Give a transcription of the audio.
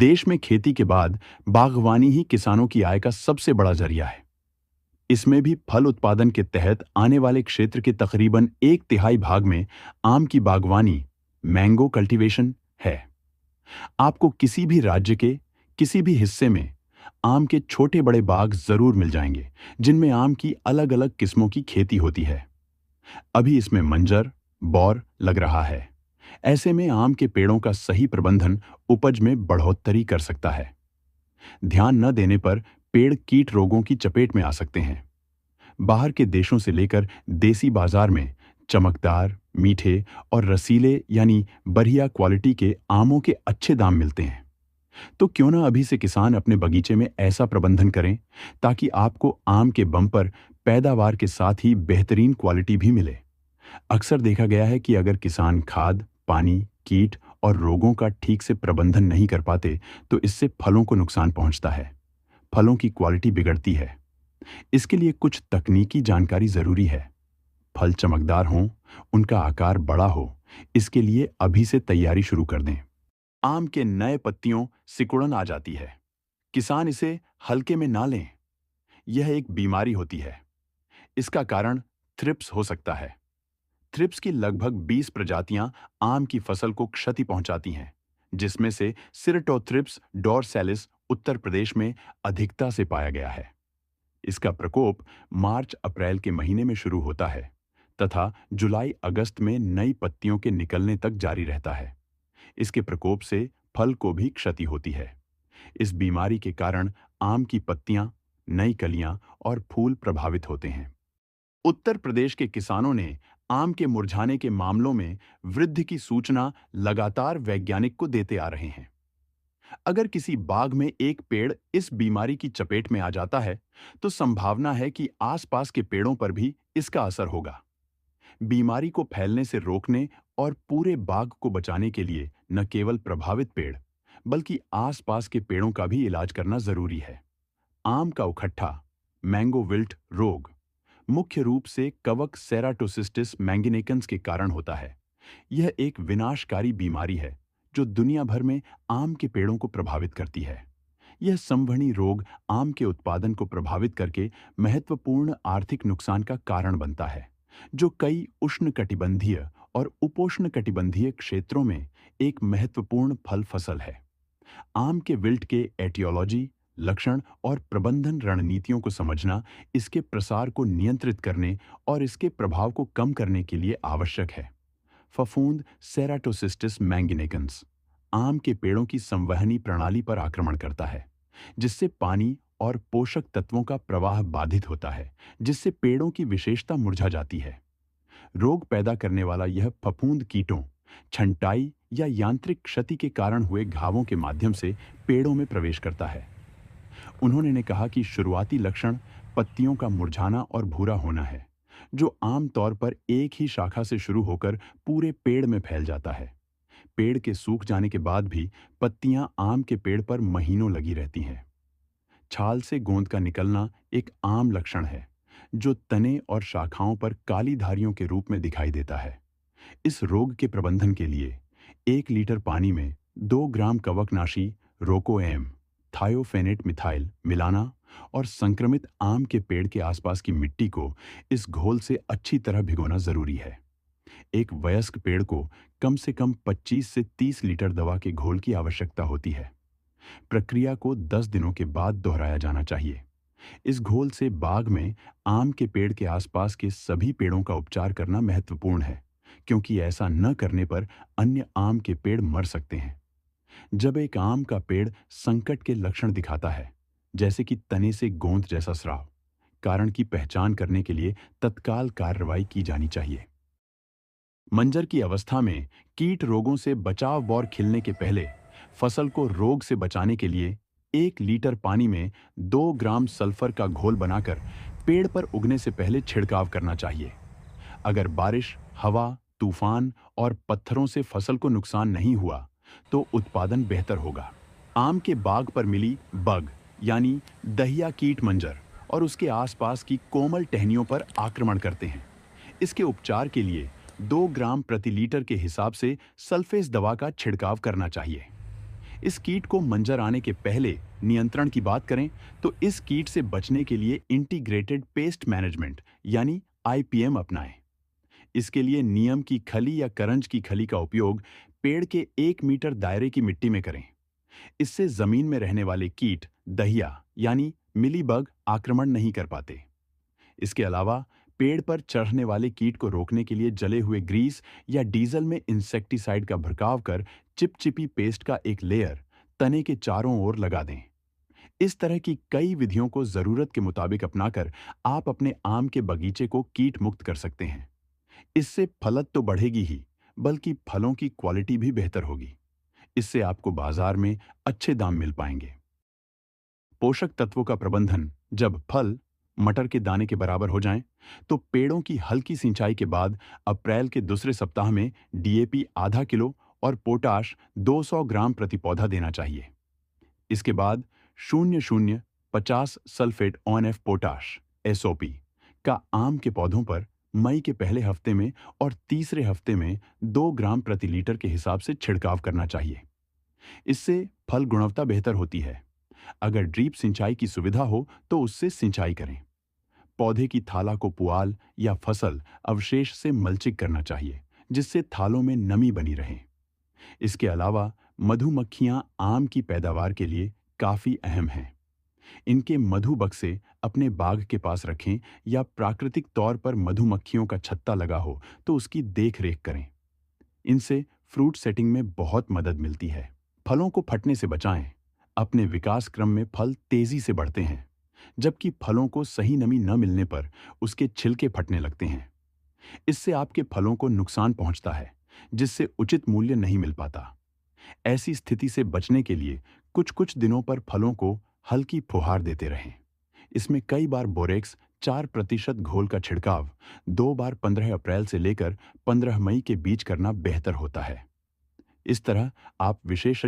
देश में खेती के बाद बागवानी ही किसानों की आय का सबसे बड़ा जरिया है। इसमें भी फल उत्पादन के तहत आने वाले क्षेत्र के तकरीबन एक तिहाई भाग में आम की बागवानी मैंगो कल्टीवेशन है। आपको किसी भी राज्य के किसी भी हिस्से में आम के छोटे बड़े बाग जरूर मिल जाएंगे, जिनमें आम की अलग अलग किस्मों की खेती होती है। अभी इसमें मंजर, बौर लग रहा है। ऐसे में आम के पेड़ों का सही प्रबंधन उपज में बढ़ोतरी कर सकता है। ध्यान न देने पर पेड़ कीट रोगों की चपेट में आ सकते हैं। बाहर के देशों से लेकर देसी बाजार में चमकदार, मीठे और रसीले यानी बढ़िया क्वालिटी के आमों के अच्छे दाम मिलते हैं। तो क्यों ना अभी से किसान अपने बगीचे में ऐसा प्रबंधन करें ताकि आपको आम के बम्पर पैदावार के साथ ही बेहतरीन क्वालिटी भी मिले। अक्सर देखा गया है कि अगर किसान खाद, पानी, कीट और रोगों का ठीक से प्रबंधन नहीं कर पाते तो इससे फलों को नुकसान पहुंचता है। फलों की क्वालिटी बिगड़ती है। इसके लिए कुछ तकनीकी जानकारी जरूरी है। फल चमकदार हों, उनका आकार बड़ा हो, इसके लिए अभी से तैयारी शुरू कर दें। आम के नए पत्तियों सिकुड़न आ जाती है। किसान इसे हल्के में ना लें। यह एक बीमारी होती है। इसका कारण थ्रिप्स हो सकता है। थ्रिप्स की लगभग 20 प्रजातियां आम की फसल को क्षति पहुंचाती हैं, जिसमें से सिरटोथ्रिप्स डोरसैलिस उत्तर प्रदेश में अधिकता से पाया गया है। इसका प्रकोप मार्च-अप्रैल के महीने में शुरू होता है तथा जुलाई-अगस्त में नई पत्तियों के निकलने तक जारी रहता है। इसके प्रकोप से फल को भी क्षति होती है। इस बीमारी के कारण आम की पत्तियां, नई कलियां और फूल प्रभावित होते हैं। उत्तर प्रदेश के किसानों ने आम के मुरझाने के मामलों में वृद्धि की सूचना लगातार वैज्ञानिक को देते आ रहे हैं। अगर किसी बाग में एक पेड़ इस बीमारी की चपेट में आ जाता है, तो संभावना है कि आसपास के पेड़ों पर भी इसका असर होगा। बीमारी को फैलने से रोकने और पूरे बाग को बचाने के लिए न केवल प्रभावित पेड़, बल्कि आसपास के पेड़ों का भी इलाज करना जरूरी है। आम का उखट्टा, मैंगो विल्ट रोग, मुख्य रूप से कवक सेराटोसिस्टिस मैंगिनेकन्स के कारण होता है। यह एक विनाशकारी बीमारी है जो दुनिया भर में आम के पेड़ों को प्रभावित करती है। यह संवहनी रोग आम के उत्पादन को प्रभावित करके महत्वपूर्ण आर्थिक नुकसान का कारण बनता है, जो कई उष्णकटिबंधीय और उपोष्णकटिबंधीय क्षेत्रों में एक महत्वपूर्ण फल फसल है। आम के विल्ट के एटियोलॉजी, लक्षण और प्रबंधन रणनीतियों को समझना इसके प्रसार को नियंत्रित करने और इसके प्रभाव को कम करने के लिए आवश्यक है। फफूंद सेराटोसिस्टिस मैंगिनेकन्स आम के पेड़ों की संवहनी प्रणाली पर आक्रमण करता है, जिससे पानी और पोषक तत्वों का प्रवाह बाधित होता है, जिससे पेड़ों की विशेषता मुरझा जाती है। रोग पैदा करने वाला यह फफूंद कीटों, छंटाई या यांत्रिक क्षति के कारण हुए घावों के माध्यम से पेड़ों में प्रवेश करता है। उन्होंने ने कहा कि शुरुआती लक्षण पत्तियों का मुरझाना और भूरा होना है, जो आमतौर पर एक ही शाखा से शुरू होकर पूरे पेड़ में फैल जाता है। पेड़ के सूख जाने के बाद भी पत्तियां आम के पेड़ पर महीनों लगी रहती हैं। छाल से गोंद का निकलना एक आम लक्षण है, जो तने और शाखाओं पर काली धारियों के रूप में दिखाई देता है। इस रोग के प्रबंधन के लिए 1 लीटर पानी में 2 ग्राम कवकनाशी रोकोएम, थायोफेनेट मिथाइल मिलाना और संक्रमित आम के पेड़ के आसपास की मिट्टी को इस घोल से अच्छी तरह भिगोना जरूरी है। एक वयस्क पेड़ को कम से कम 25 से 30 लीटर दवा के घोल की आवश्यकता होती है। प्रक्रिया को 10 दिनों के बाद दोहराया जाना चाहिए। इस घोल से बाग में आम के पेड़ के आसपास के सभी पेड़ों का उपचार करना महत्वपूर्ण है, क्योंकि ऐसा न करने पर अन्य आम के पेड़ मर सकते हैं। जब एक आम का पेड़ संकट के लक्षण दिखाता है, जैसे कि तने से गोंद जैसा स्राव, कारण की पहचान करने के लिए तत्काल कार्रवाई की जानी चाहिए। मंजर की अवस्था में कीट रोगों से बचाव बौर खिलने के पहले फसल को रोग से बचाने के लिए 1 लीटर पानी में 2 ग्राम सल्फर का घोल बनाकर पेड़ पर उगने से पहले छिड़काव करना चाहिए। अगर बारिश, हवा, तूफान और पत्थरों से फसल को नुकसान नहीं हुआ, तो उत्पादन बेहतर होगा। आम के बाग पर मिली बग यानी दहिया कीट मंजर और उसके आसपास की कोमल टहनियों पर आक्रमण करते हैं। इसके उपचार के लिए 2 ग्राम प्रति लीटर के हिसाब से सल्फेस दवा का छिड़काव करना चाहिए। इस कीट को मंजर आने के पहले नियंत्रण की बात करें तो इस कीट से बचने के लिए इंटीग्रेटेड पेस्ट मैनेजमेंट यानी आईपीएम अपनाएं। इसके लिए नीम की खली या करंज की खली का उपयोग पेड़ के 1 मीटर दायरे की मिट्टी में करें। इससे जमीन में रहने वाले कीट दहिया यानी मिलीबग आक्रमण नहीं कर पाते। इसके अलावा पेड़ पर चढ़ने वाले कीट को रोकने के लिए जले हुए ग्रीस या डीजल में इंसेक्टिसाइड का भड़काव कर चिपचिपी पेस्ट का एक लेयर तने के चारों ओर लगा दें। इस तरह की कई विधियों को जरूरत के मुताबिक अपनाकर आप अपने आम के बगीचे को कीट मुक्त कर सकते हैं। इससे फलत तो बढ़ेगी ही, बल्कि फलों की क्वालिटी भी बेहतर होगी। इससे आपको बाजार में अच्छे दाम मिल पाएंगे। पोषक तत्वों का प्रबंधन: जब फल मटर के दाने के बराबर हो जाएं, तो पेड़ों की हल्की सिंचाई के बाद अप्रैल के दूसरे सप्ताह में डीएपी आधा किलो और पोटाश 200 ग्राम प्रति पौधा देना चाहिए। इसके बाद 0,050 सल्फेट ONF पोटाश एसओपी का आम के पौधों पर मई के पहले हफ्ते में और तीसरे हफ्ते में 2 ग्राम प्रति लीटर के हिसाब से छिड़काव करना चाहिए। इससे फल गुणवत्ता बेहतर होती है। अगर ड्रीप सिंचाई की सुविधा हो तो उससे सिंचाई करें। पौधे की थाला को पुआल या फसल अवशेष से मल्चिंग करना चाहिए, जिससे थालों में नमी बनी रहे। इसके अलावा मधुमक्खियां आम की पैदावार के लिए काफी अहम हैं। इनके मधु बक्से अपने बाग के पास रखें या प्राकृतिक तौर पर मधुमक्खियों का छत्ता लगा हो तो उसकी देख रेख करें। इनसे फ्रूट सेटिंग में बहुत मदद मिलती है। फलों को फटने से बचाएं। अपने विकास क्रम में फल तेजी से बढ़ते हैं, जबकि फलों को सही नमी न मिलने पर उसके छिलके फटने लगते हैं। इससे आपके फलों को नुकसान पहुंचता है, जिससे उचित मूल्य नहीं मिल पाता। ऐसी स्थिति से बचने के लिए कुछ कुछ दिनों पर फलों को हल्की फुहार देते रहें। इसमें कई बार बोरेक्स 4% घोल का छिड़काव 2 बार 15 अप्रैल से लेकर 15 मई के बीच करना बेहतर होता है। इस तरह आप विशेष